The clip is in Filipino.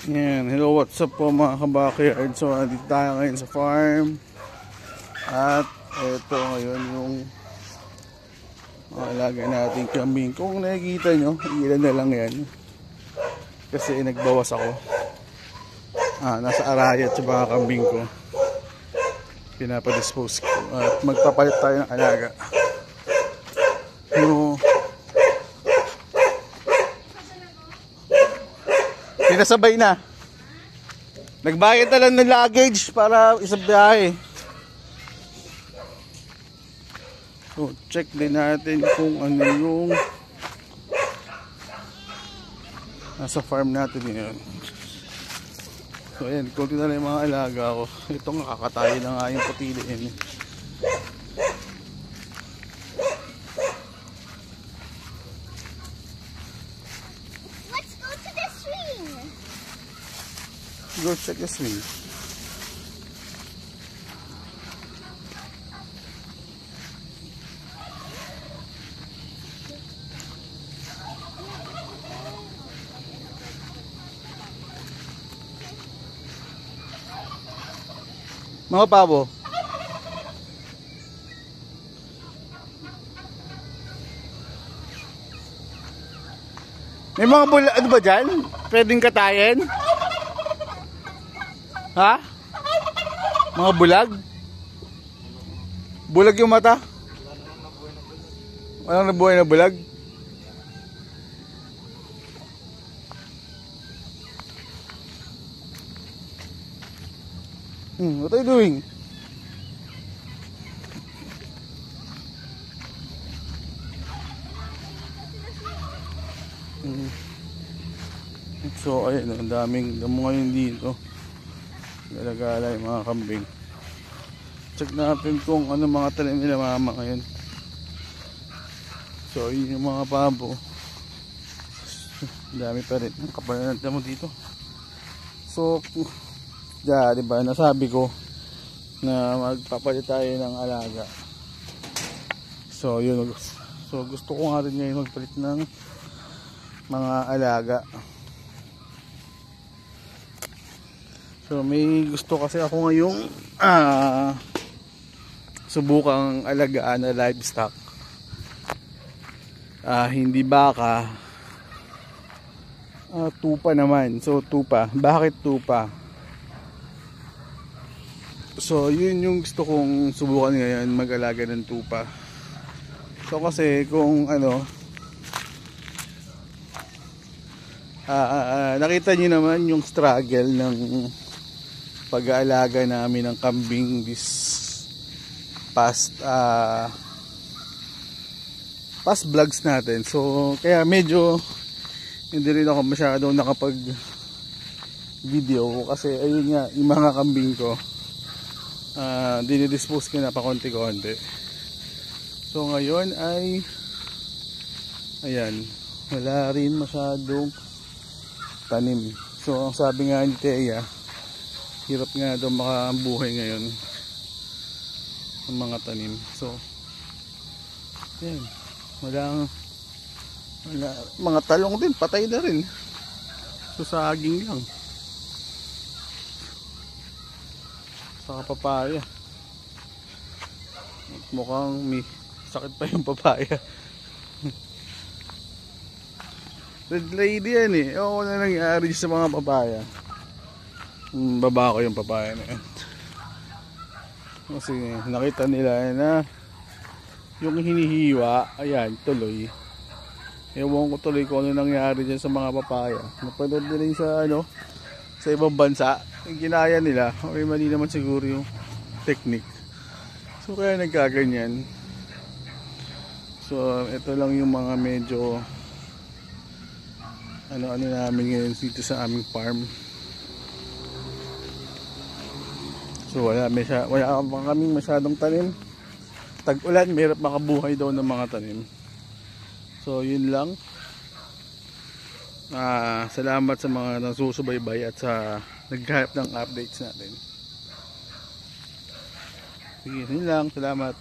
Yan, hello, what's up po mga kabackyard. So, dito tayo ngayon sa farm. At ito ngayon yung mga alaga nating kambing. Kung nakikita nyo, ilan na lang yan. Kasi nagbawas ako. Nasa arayat sa mga kambing ko. Pinapadispose ko. At magpapalit tayo ng alaga. Pinasabay na. Nagbayad na lang ng luggage para isang biyahe. So, check din natin kung ano yung nasa farm natin ngayon. So, ayan. Kunti na lang yung mga alaga ko. Ito nga, kakatayo na nga yung patiliin. Go check the swing. Mga pabo. May mga ano ba dyan? Pwedeng katayin? Ha? Mga bulag? Bulag yung mata? Walang nabuhay na bulag? What are you doing? So ayun, ang daming damo ngayon dito. Galagala yung mga kambing. Check natin kung ano mga tanim nila mama ngayon. So yun yung mga pabo. Dami pa rin. Kapal na natin mo dito. So diba nasabi ko na magpapalit tayo ng alaga. So yun. So gusto ko nga rin ngayon magpalit ng mga alaga. So may gusto kasi ako ngayong subukang alagaan na livestock. Hindi baka, tupa naman. So tupa. Bakit tupa? So yun yung gusto kong subukan ngayon, mag-alaga ng tupa. So kasi kung ano, nakita niyo naman yung struggle ng pag-aalaga namin ng kambing this past vlogs natin. So kaya medyo hindi rin ako masyadong nakapag video kasi ayun nga, yung mga kambing ko dinidispose ko na pa konti-konti. So ngayon ay ayan, wala rin masyadong tanim. So ang sabi nga ni Thea, hirap nga daw makabuhay ngayon ng mga tanim. So yan, wala mga talong din, patay na rin. So saging lang, saka papaya. Mukhang may sakit pa yung papaya. Red lady yan eh. Oo, na nangyari sa mga papaya. Baba ko yung papaya na yan. Kasi nakita nila na yung hinihiwa, ayan, tuloy. Ewan ko tuloy kung ano nangyari dyan sa mga papaya. Napanood nila yung sa ano, sa ibang bansa. Yung ginaya nila, okay, mali naman siguro yung technique. So kaya nagkaganyan. So ito lang yung mga medyo ano namin ngayon dito sa aming farm. So wala pa kaming masyadong tanim. Tag-ulan, mahirap makabuhay daw ng mga tanim. So yun lang. Salamat sa mga nasusubaybay at sa naghahanap ng updates natin. Sige, yun lang. Salamat.